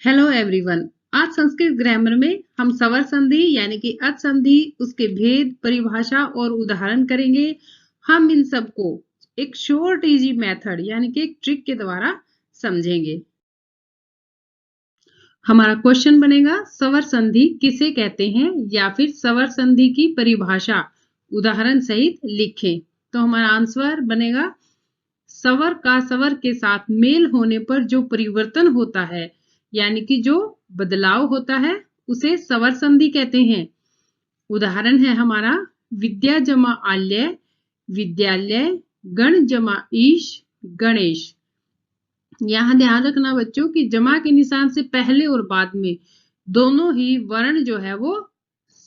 Hello everyone. आज Sanskrit grammar में हम सवर संधि यानी कि अच संधि, उसके भेद, परिभाषा और उदाहरण करेंगे। हम इन सबको एक शॉर्ट इजी मेथड यानी कि एक ट्रिक के द्वारा समझेंगे। हमारा क्वेश्चन बनेगा सवर संधि किसे कहते हैं या फिर सवर संधि की परिभाषा उदाहरण सहित लिखें। तो हमारा आंसर बनेगा सवर का सवर के साथ मेल होने पर जो परिवर्तन होता है यानी कि जो बदलाव होता है उसे सवर संधि कहते हैं। उदाहरण है हमारा विद्या जमा आल्य, विद्यालय, गण जमा ईश, गणेश। यहां ध्यान रखना बच्चों कि जमा के निशान से पहले और बाद में दोनों ही वर्ण जो है वो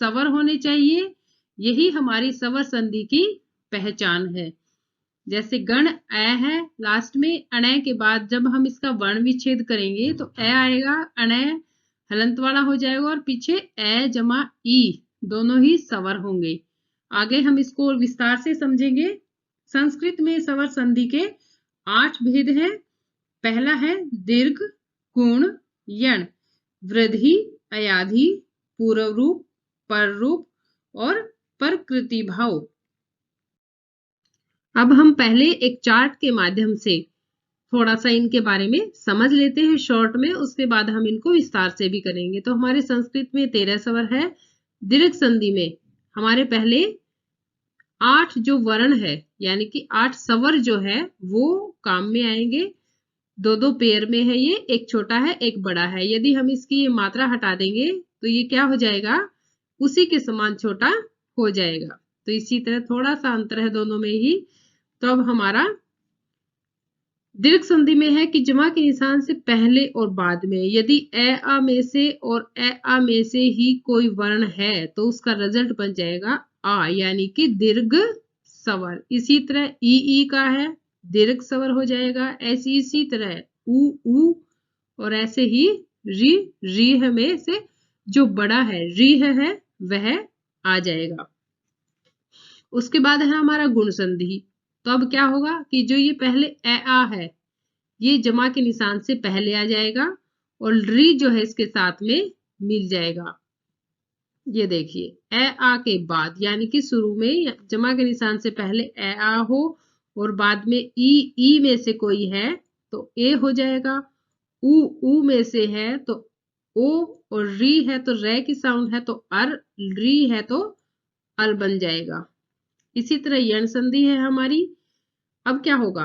सवर होने चाहिए। यही हमारी सवर संधि की पहचान है। जैसे गण अ है, लास्ट में अणय के बाद जब हम इसका वर्ण विच्छेद करेंगे तो अ आएगा, अणय हलंत वाला हो जाएगा और पीछे अ जमा ई दोनों ही सवर होंगे। आगे हम इसको विस्तार से समझेंगे। संस्कृत में सवर संधि के 8 भेद हैं। पहला है दीर्घ, गुण, यण, वृद्धि, अयाधि, पूर्व रूप, पर रूप और प्रकृति भाव। अब हम पहले एक चार्ट के माध्यम से थोड़ा सा इनके बारे में समझ लेते हैं शॉर्ट में, उसके बाद हम इनको विस्तार से भी करेंगे। तो हमारे संस्कृत में 13 स्वर है। दीर्घ संधि में हमारे पहले 8 जो वर्ण है यानी कि 8 स्वर जो है वो काम में आएंगे। दो पेयर में है, ये एक छोटा है एक बड़ा है। यदि हम इसकी ये मात्रा हटा देंगे तो ये क्या हो जाएगा, उसी के समान छोटा हो जाएगा। तो इसी तरह थोड़ा सा अंतर है दोनों में ही। तो अब हमारा दीर्घ संधि में है कि जमा के निशान से पहले और बाद में यदि ए आ में से और ए आ में से ही कोई वर्ण है तो उसका रिजल्ट बन जाएगा आ यानी कि दीर्घ स्वर। इसी तरह ई का है, दीर्घ स्वर हो जाएगा। ऐसी इसी तरह ऊ और ऐसे ही री में से जो बड़ा है रीह है वह आ जाएगा। उसके बाद है हमारा गुण संधि। तो अब क्या होगा कि जो ये पहले ए आ है ये जमा के निशान से पहले आ जाएगा और री जो है इसके साथ में मिल जाएगा। ये देखिए ए आ के बाद यानी कि शुरू में जमा के निशान से पहले ए आ हो और बाद में ई में से कोई है तो ए हो जाएगा। ऊ में से है तो ओ और री है तो रे की साउंड है तो अर, री है तो अल बन जाएगा। इसी तरह यण संधि है हमारी। अब क्या होगा,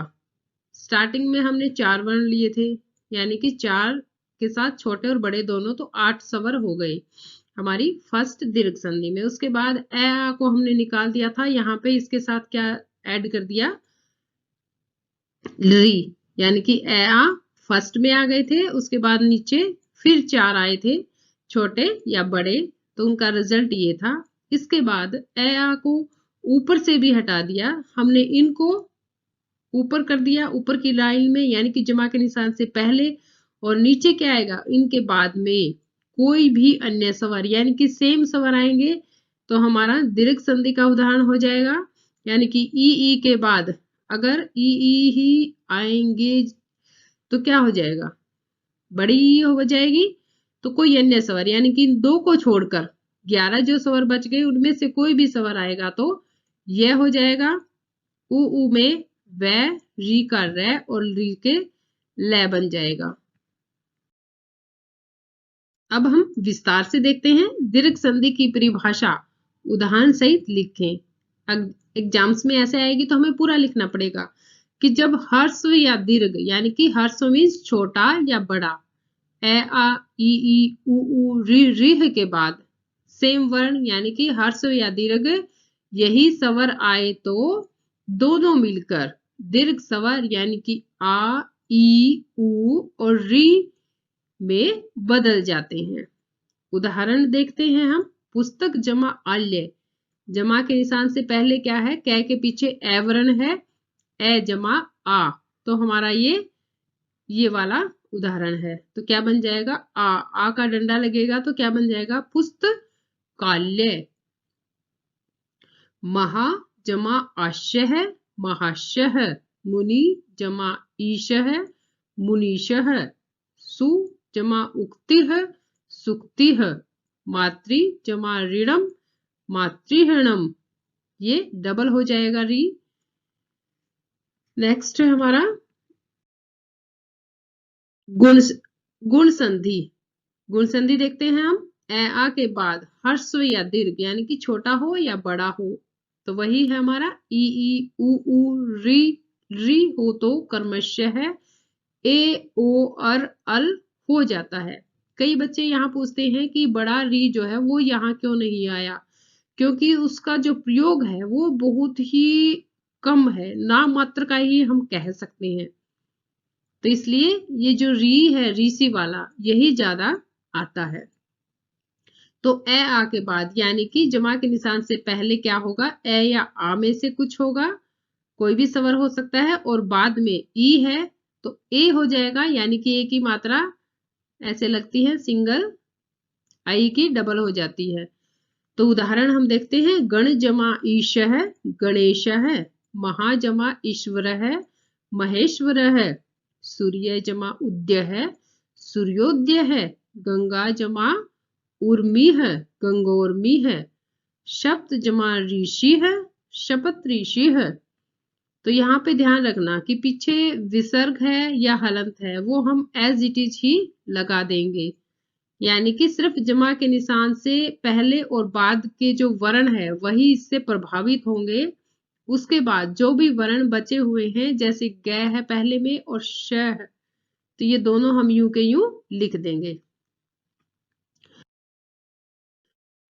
स्टार्टिंग में हमने 4 वर्ण लिए थे यानी कि 4 के साथ छोटे और बड़े दोनों, तो 8 स्वर हो गए हमारी फर्स्ट दीर्घ संधि में। उसके बाद ए आ को हमने निकाल दिया था, यहाँ पे इसके साथ क्या ऐड कर दिया, री, यानी कि ए आ फर्स्ट में आ गए थे। उसके बाद नीचे फिर 4 आए थे छोटे या बड़े, तो उनका रिजल्ट ये था। इसके बाद ए आ को ऊपर से भी हटा दिया हमने, इनको ऊपर कर दिया ऊपर की लाइन में यानी कि जमा के निशान से पहले, और नीचे क्या आएगा इनके बाद में कोई भी अन्य स्वर यानी कि सेम स्वर आएंगे तो हमारा दीर्घ संधि का उदाहरण हो जाएगा। यानी कि ई के बाद अगर ई ही आएंगे तो क्या हो जाएगा, बड़ी ई हो जाएगी। तो कोई अन्य स्वर यानी कि इन 2 को छोड़कर 11 जो स्वर बच गए उनमें से कोई भी स्वर आएगा तो यह हो जाएगा ऊ में वै, री का रै और री के लै बन जाएगा। अब हम विस्तार से देखते हैं। दीर्घ संधि की परिभाषा उदाहरण सहित लिखें। एग्जाम्स में ऐसे आएगी तो हमें पूरा लिखना पड़ेगा कि जब ह्रस्व या दीर्घ यानी कि ह्रस्व मीन्स छोटा या बड़ा, ए आ ई ऊ री के बाद सेम वर्ण यानी कि ह्रस्व या दीर्घ यही स्वर आए तो दोनों मिलकर दीर्घ स्वर यानी कि आ, ई, ऊ और री में बदल जाते हैं। उदाहरण देखते हैं हम। पुस्तक जमा आल्य, जमा के निशान से पहले क्या है, कै के पीछे ए वर्ण है, ए जमा आ, तो हमारा ये वाला उदाहरण है। तो क्या बन जाएगा, आ का डंडा लगेगा तो क्या बन जाएगा, पुस्तकाल्य। महा जमा आश्य है, महाशय। मुनि जमा ईश है, मुनीश। जमा उक्तिः सुक्तिः, मातृ जमा ऋणम मातृहृणम, ये डबल हो जाएगा री। नेक्स्ट है हमारा गुण गुण संधि। गुण संधि देखते हैं हम। ए आ के बाद हर्स्व या दीर्घ यानी कि छोटा हो या बड़ा हो, तो वही है हमारा ई उ री। री हो तो कर्मश्य है। ए ओ अर अल हो जाता है। कई बच्चे यहाँ पूछते हैं कि बड़ा री जो है वो यहाँ क्यों नहीं आया, क्योंकि उसका जो प्रयोग है वो बहुत ही कम है, नाम मात्र का ही हम कह सकते हैं, तो इसलिए ये जो री है रीसी वाला यही ज्यादा आता है। तो ए आ के बाद यानी कि जमा के निशान से पहले क्या होगा, ए या आ में से कुछ होगा, कोई भी स्वर हो सकता है, और बाद में ई है तो ए हो जाएगा, यानी कि ए की मात्रा ऐसे लगती है सिंगल, आई की डबल हो जाती है। तो उदाहरण हम देखते हैं, गण जमा ईश है गणेश है, महा जमा ईश्वर है महेश्वर है, सूर्य जमा उदय है सूर्योदय है, गंगा जमा उर्मी है गंगोर्मी है, शब्द जमा ऋषि है शपथ ऋषि है। तो यहाँ पे ध्यान रखना कि पीछे विसर्ग है या हलंत है वो हम एज इट इज ही लगा देंगे, यानी कि सिर्फ जमा के निशान से पहले और बाद के जो वर्ण है वही इससे प्रभावित होंगे। उसके बाद जो भी वर्ण बचे हुए हैं, जैसे ग है पहले में और श है, तो ये दोनों हम यूं के यूं लिख देंगे।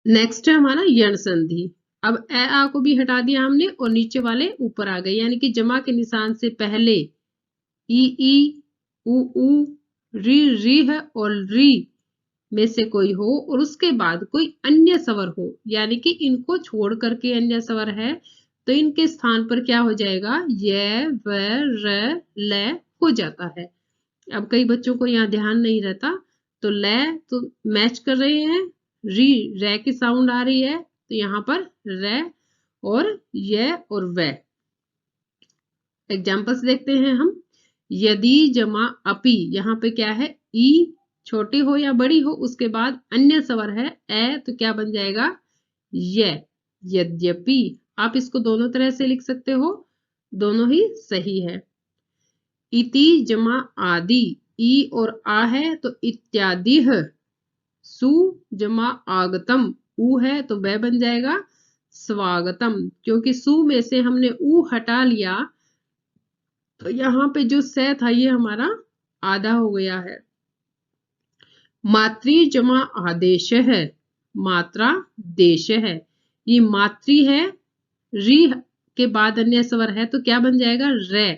नेक्स्ट है हमारा यण संधि। अब ए आ को भी हटा दिया हमने और नीचे वाले ऊपर आ गए, यानी कि जमा के निशान से पहले ई उ री है और री में से कोई हो और उसके बाद कोई अन्य स्वर हो, यानी कि इनको छोड़ करके अन्य स्वर है, तो इनके स्थान पर क्या हो जाएगा, य व र ल हो जाता है। अब कई बच्चों को यहाँ ध्यान नहीं रहता, तो ल तो मैच कर रहे हैं, री रे की साउंड आ रही है, तो यहाँ पर रे और य और व। एग्जाम्पल्स देखते हैं हम। यदि जमा अपि, यहाँ पे क्या है, ई छोटी हो या बड़ी हो, उसके बाद अन्य स्वर है ए, तो क्या बन जाएगा य। यद्यपि, आप इसको दोनों तरह से लिख सकते हो, दोनों ही सही है। इति जमा आदि, ई और आ है तो इत्यादि है। सु जमा आगतम, ऊ है तो वह बन जाएगा स्वागतम, क्योंकि सु में से हमने ऊ हटा लिया, तो यहाँ पे जो से था ये हमारा आधा हो गया है। मातृ जमा आदेश है, मात्रा देश है, ये मातृ है, री के बाद अन्य स्वर है तो क्या बन जाएगा रे,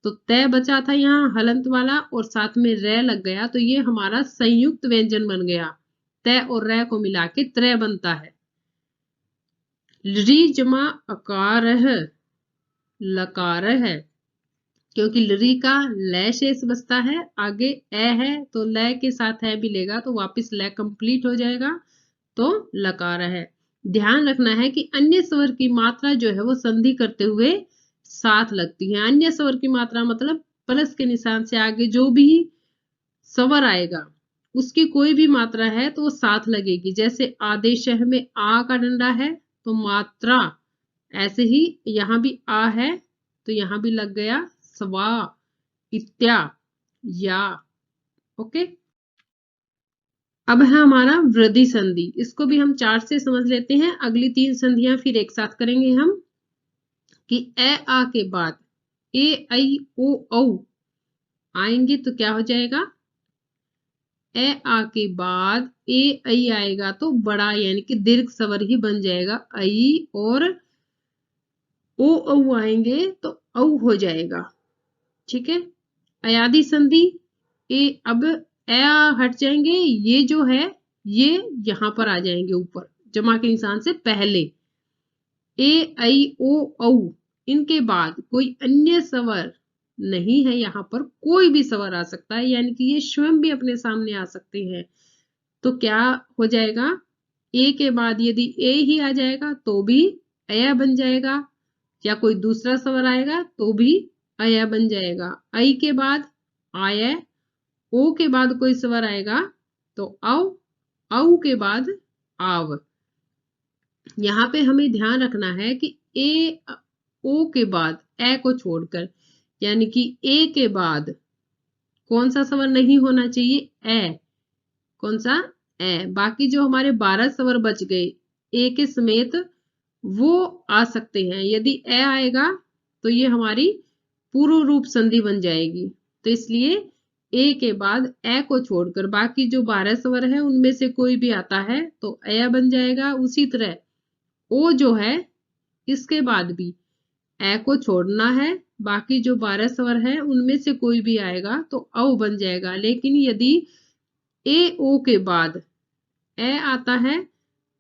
तो तय बचा था यहाँ हलंत वाला और साथ में रे लग गया, तो ये हमारा संयुक्त व्यंजन बन गया, तय और रे को मिला के त्रय बनता है। री जमा अकार है, लकार है, क्योंकि लरी का लय शेष बचता है, आगे ए है तो लय के साथ है भी लेगा तो वापस लय कंप्लीट हो जाएगा, तो लकार है। ध्यान रखना है कि अन्य स्वर की मात्रा जो है वो संधि करते हुए साथ लगती है। अन्य स्वर की मात्रा मतलब प्लस के निशान से आगे जो भी स्वर आएगा उसकी कोई भी मात्रा है तो वो साथ लगेगी। जैसे आदेश में आ का डंडा है तो मात्रा, ऐसे ही यहाँ भी आ है तो यहाँ भी लग गया स्वा, इत्या, या। ओके, अब है हमारा वृद्धि संधि। इसको भी हम चार्ट से समझ लेते हैं, अगली 3 संधियां फिर एक साथ करेंगे हम। कि ए आ के बाद ए आई ओ औ आएंगे तो क्या हो जाएगा, ए आ के बाद ए आई आएगा तो बड़ा यानी कि दीर्घ स्वर ही बन जाएगा आई, और ओ औ आएंगे तो औ हो जाएगा। ठीक है, अयादि संधि, ए अब ए हट जाएंगे, ये जो है ये यहां पर आ जाएंगे ऊपर जमा के निशान से पहले, ए आई ओ औ, इनके बाद कोई अन्य स्वर नहीं है, यहाँ पर कोई भी स्वर आ सकता है, यानी कि ये स्वयं भी अपने सामने आ सकते हैं, तो क्या हो जाएगा, ए के बाद यदि ए ही आ जाएगा तो भी अया बन जाएगा, या कोई दूसरा स्वर आएगा तो भी अया बन जाएगा। आई के बाद आय, ओ के बाद कोई स्वर आएगा तो औ, औ के बाद आव। यहाँ पे हमें ध्यान रखना है कि ए ओ के बाद ए को छोड़कर, यानी कि ए के बाद कौन सा स्वर नहीं होना चाहिए? ए। कौन सा? ए। बाकी जो हमारे 12 स्वर बच गए ए के समेत वो आ सकते हैं। यदि ए आएगा तो ये हमारी पूर्व रूप संधि बन जाएगी। तो इसलिए ए के बाद ए को छोड़कर बाकी जो 12 स्वर है उनमें से कोई भी आता है तो ए बन जाएगा। उसी तरह ओ जो है इसके बाद भी ए को छोड़ना है, बाकी जो 12 स्वर है उनमें से कोई भी आएगा तो औ बन जाएगा। लेकिन यदि ए ओ के बाद ए आता है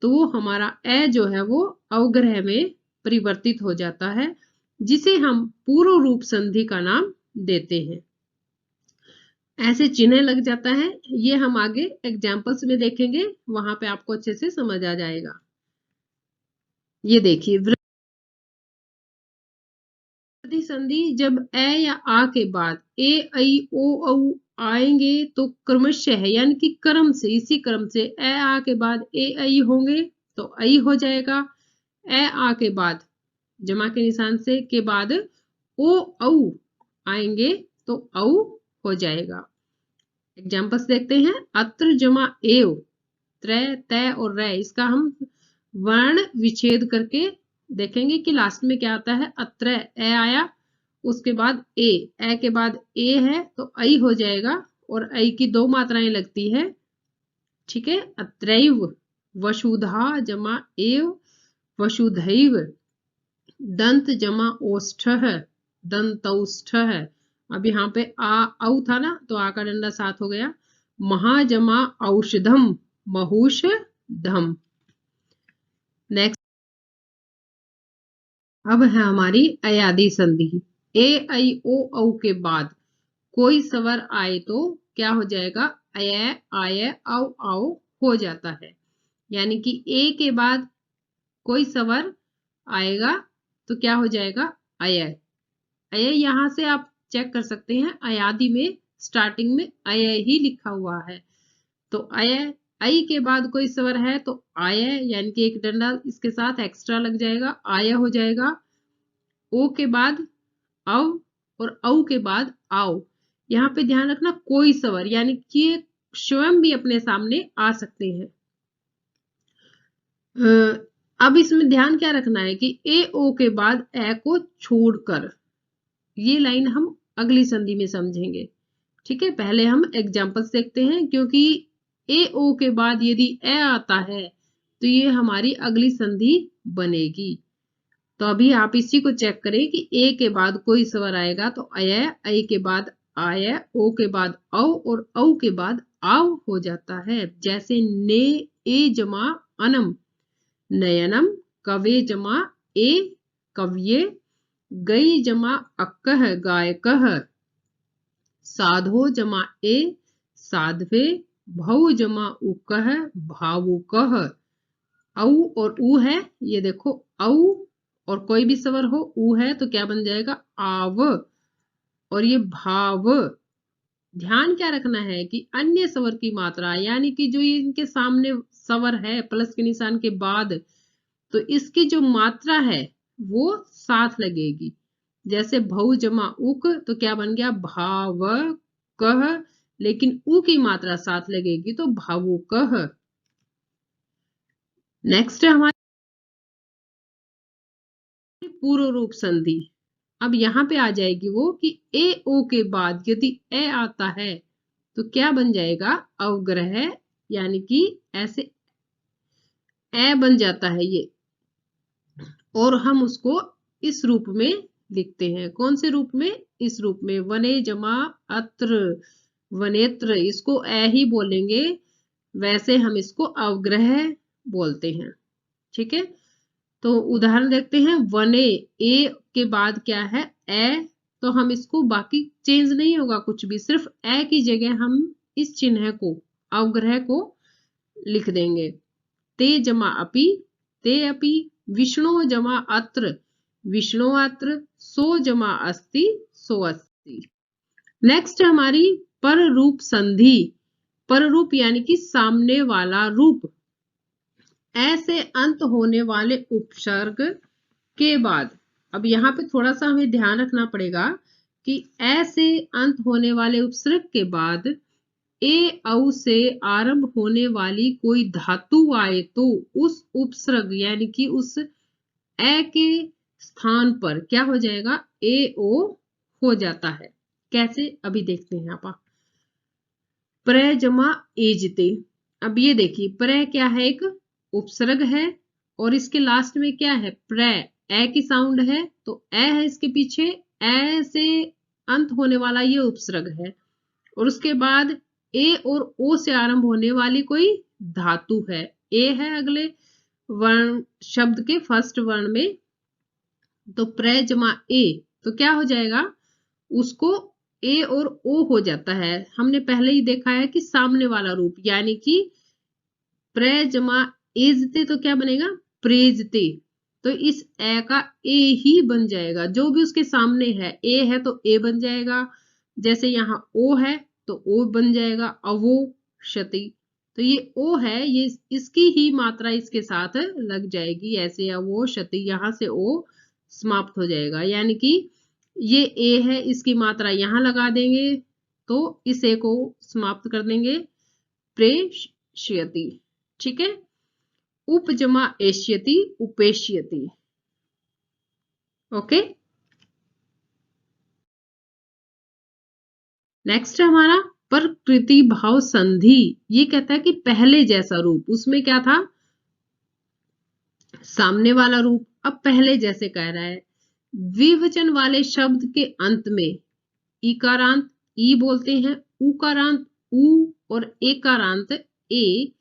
तो वो हमारा ए जो है वो अवग्रह में परिवर्तित हो जाता है, जिसे हम पूर्व रूप संधि का नाम देते हैं। ऐसे चिन्ह लग जाता है। ये हम आगे एग्जाम्पल्स में देखेंगे, वहां पे आपको अच्छे से समझ आ जाएगा। ये देखिए वृद्धि संधि, जब ए या आ के बाद ए ऐ ओ औ आएंगे तो क्रमशः यानी कि क्रम से, इसी क्रम से ए आ के बाद ए ऐ होंगे तो ऐ हो जाएगा। ए आ के बाद जमा के निशान से के बाद ओ औ आएंगे तो औ हो जाएगा। एग्जाम्पल्स देखते हैं। अत्र जमा एव, त्रय, तय और रै, इसका हम वर्ण विच्छेद करके देखेंगे कि लास्ट में क्या आता है। अत्र ए आया, उसके बाद ए के बाद ए है तो ऐ हो जाएगा और ऐ की 2 मात्राएं लगती है। ठीक है। अत्रैव, वसुधा जमा एव, वसुधैव, दंत जमा ओष्ठः, दंतौष्ठः। अब यहाँ पे औ था ना तो आ का डंडा 7 हो गया। महा जमा औषधम, महुषधम। नेक्स्ट अब है हमारी अयादी संधि। ए ऐ ओ औ के बाद कोई स्वर आए तो क्या हो जाएगा? अय, आय, औ, आओ हो जाता है। यानी कि ए के बाद कोई स्वर आएगा तो क्या हो जाएगा? अय। अय यहां से आप चेक कर सकते हैं, अयादी में स्टार्टिंग में अय ही लिखा हुआ है। तो अय, ऐ के बाद कोई स्वर है तो आय, यानी कि एक डंडा इसके साथ एक्स्ट्रा लग जाएगा, आय हो जाएगा। ओ के बाद औ और औ के बाद आओ। यहाँ पे ध्यान रखना कोई स्वर, यानी कि स्वयं भी अपने सामने आ सकते हैं। अब इसमें ध्यान क्या रखना है कि ए ओ के बाद ए को छोड़कर, ये लाइन हम अगली संधि में समझेंगे। ठीक है। पहले हम एग्जाम्पल्स देखते हैं, क्योंकि ए ओ के बाद यदि ए आता है तो ये हमारी अगली संधि बनेगी। तो अभी आप इसी को चेक करें कि ए के बाद कोई स्वर आएगा तो अय, ऐ के बाद आय, ओ के बाद औ और औ के बाद आव हो जाता है। जैसे ने ए जमा अनम, नयनम, कवे जमा ए, कव्ये, गई जमा अक्कह, गायकः, साधो जमा ए, साध्वे, भौ जमा उकह, भावुकः। औ और ऊ है, ये देखो औ और कोई भी स्वर हो ऊ है तो क्या बन जाएगा? आव। और ये भाव। ध्यान क्या रखना है कि अन्य स्वर की मात्रा, यानी कि जो ये इनके सामने स्वर है प्लस के निशान के बाद, तो इसकी जो मात्रा है वो साथ लगेगी। जैसे भौ जमा उक तो क्या बन गया? भाव कह, लेकिन ऊ की मात्रा साथ लगेगी तो भावुकः। नेक्स्ट है हमारी पूर्व रूप संधि। अब यहाँ पे आ जाएगी वो कि ए ओ के बाद यदि ए आता है तो क्या बन जाएगा? अवग्रह, यानी कि ऐसे ए बन जाता है ये, और हम उसको इस रूप में लिखते हैं। कौन से रूप में? इस रूप में, वने जमा अत्र, वनेत्र। इसको ए ही बोलेंगे, वैसे हम इसको अवग्रह बोलते हैं। ठीक है। तो उदाहरण देखते हैं। वने, ए के बाद क्या है? ए, तो हम इसको बाकी चेंज नहीं होगा कुछ भी, सिर्फ ए की जगह हम इस चिन्ह को, अवग्रह को लिख देंगे। ते जमा अपि, ते अपि, विष्णु जमा अत्र, विष्णु अत्र, सो जमा अस्ति, सो अस्ति। नेक्स्ट हमारी पर रूप संधि, पर रूप यानी कि सामने वाला रूप, ऐसे अंत होने वाले उपसर्ग के बाद। अब यहाँ पे थोड़ा सा हमें ध्यान रखना पड़ेगा कि ऐसे अंत होने वाले उपसर्ग के बाद ए औ से आरंभ होने वाली कोई धातु आए तो उस उपसर्ग यानी कि उस ए के स्थान पर क्या हो जाएगा, ए ओ हो जाता है। कैसे, अभी देखते हैं आप। प्र जमा एजते, अब ये देखिए प्र क्या है, एक उपसर्ग है और इसके लास्ट में क्या है, प्र, ए की साउंड है तो ए है इसके पीछे, ए से अंत होने वाला ये उपसर्ग है और उसके बाद ए और ओ से आरंभ होने वाली कोई धातु है, ए है अगले वर्ण शब्द के फर्स्ट वर्ण में, तो प्र जमा ए तो क्या हो जाएगा, उसको ए और ओ हो जाता है। हमने पहले ही देखा है कि सामने वाला रूप यानी कि प्र जमा एजते तो क्या बनेगा, प्रेजते, तो इस ए का ए ही बन जाएगा, जो भी उसके सामने है, ए है तो ए बन जाएगा, जैसे यहाँ ओ है तो ओ बन जाएगा, अवो क्षति, तो ये ओ है, ये इसकी ही मात्रा इसके साथ लग जाएगी, ऐसे अवो क्षति, यहाँ से ओ समाप्त हो जाएगा, यानी कि ये ए है, इसकी मात्रा यहाँ लगा देंगे तो इस ए को समाप्त कर देंगे, प्रेष्यति, ठीक है। उपजमा एष्यति, उपेष्यति, ओके। नेक्स्ट है हमारा प्रकृति भाव संधि, ये कहता है कि पहले जैसा रूप, उसमें क्या था, सामने वाला रूप, अब पहले जैसे कह रहा है। द्विवचन वाले शब्द के अंत में इकारांत ई बोलते हैं, उकारांत उ और एकारांत ए,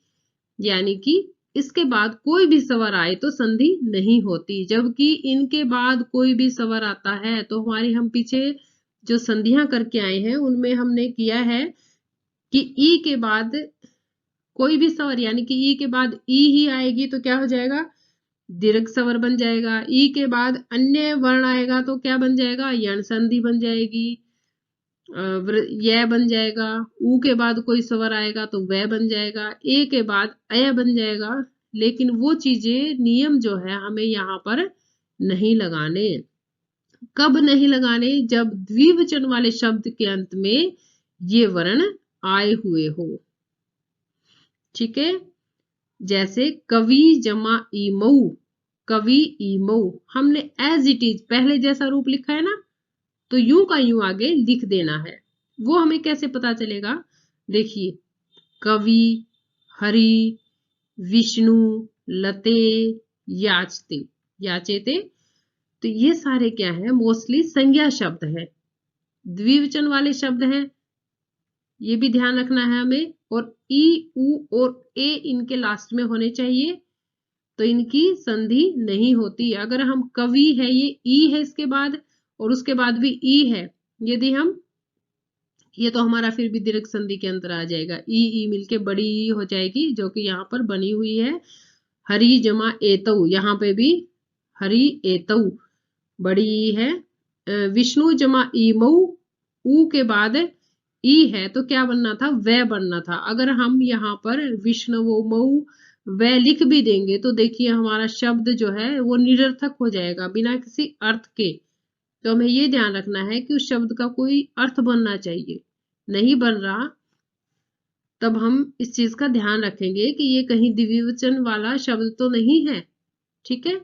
यानी कि इसके बाद कोई भी स्वर आए तो संधि नहीं होती, जबकि इनके बाद कोई भी स्वर आता है तो हमारी, हम पीछे जो संधियां करके आए हैं उनमें हमने किया है कि ई के बाद कोई भी स्वर यानी कि ई के बाद ई ही आएगी तो क्या हो जाएगा, दीर्घ स्वर बन जाएगा, ई के बाद अन्य वर्ण आएगा तो क्या बन जाएगा, यण संधि बन जाएगी, य बन जाएगा, ऊ के बाद कोई स्वर आएगा तो वह बन जाएगा, ए के बाद अय बन जाएगा, लेकिन वो चीजें नियम जो है हमें यहाँ पर नहीं लगाने। कब नहीं लगाने, जब द्विवचन वाले शब्द के अंत में ये वर्ण आए हुए हो, ठीक है। जैसे कवि जमा ईमऊ, कवि ईमऊ, हमने एज इट इज पहले जैसा रूप लिखा है ना, तो यूं का यूं आगे लिख देना है। वो हमें कैसे पता चलेगा, देखिए कवि, हरि, विष्णु, लते, याचते, याचेते, तो ये सारे क्या है, मोस्टली संज्ञा शब्द है, द्विवचन वाले शब्द हैं, ये भी ध्यान रखना है हमें, और ई, उ और ए इनके लास्ट में होने चाहिए तो इनकी संधि नहीं होती। अगर हम कवि है, ये ई है इसके बाद और उसके बाद भी ई है, यदि हम, ये तो हमारा फिर भी दीर्घ संधि के अंतर आ जाएगा, ई मिलके बड़ी ई हो जाएगी जो कि यहाँ पर बनी हुई है। हरि जमा एतऊ, यहाँ पे भी हरि एतऊ बड़ी ई है। विष्णु जमा ईमऊ, ऊ के बाद ई है तो क्या बनना था, वह बनना था। अगर हम यहाँ पर विष्णु मऊ वह लिख भी देंगे तो देखिए हमारा शब्द जो है वो निरर्थक हो जाएगा बिना किसी अर्थ के। तो हमें ये ध्यान रखना है कि उस शब्द का कोई अर्थ बनना चाहिए, नहीं बन रहा तब हम इस चीज का ध्यान रखेंगे कि ये कहीं द्विवचन वाला शब्द तो नहीं है, ठीक है।